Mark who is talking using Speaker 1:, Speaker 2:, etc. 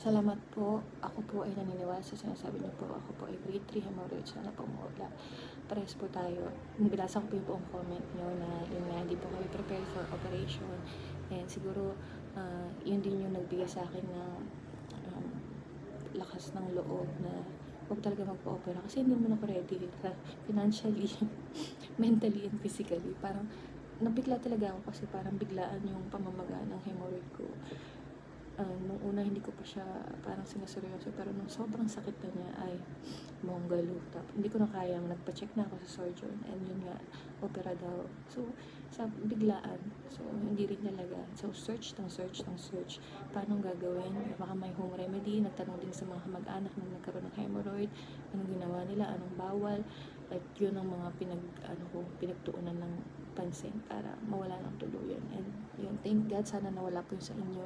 Speaker 1: Salamat po. Ako po ay naniniwala sa sinasabi niyo po. Ako po ay grade 3 hemorrhoid. Sana po mawala. Parehas po tayo. Binasa ko po yung buong comment niyo na yun nga, hindi po kami prepared for operation. And siguro, yun din yung nagbigay sa akin ng lakas ng loob na huwag talaga magpa-opera. Kasi hindi naman ako ready financially, mentally, and physically. Parang nabigla talaga ako kasi parang biglaan yung pamamaga ng hemorrhoid ko. Nung una hindi ko pa siya parang sinaseryoso, pero nung sobrang sakit na niya ay monggalo. Hindi ko na kaya, nagpa-check na ako sa surgeon and yun nga, opera daw. So, sa biglaan. So, hindi rin talaga. So, search, paano gagawin? Baka may home remedy. Nagtanong din sa mga kamag-anak na nagkaroon ng hemorrhoid, anong ginawa nila, anong bawal. At yun ang mga pinagtuunan ng pansin para mawala ng tuluyan. And yun, thank God, sana nawala po yun sa inyo.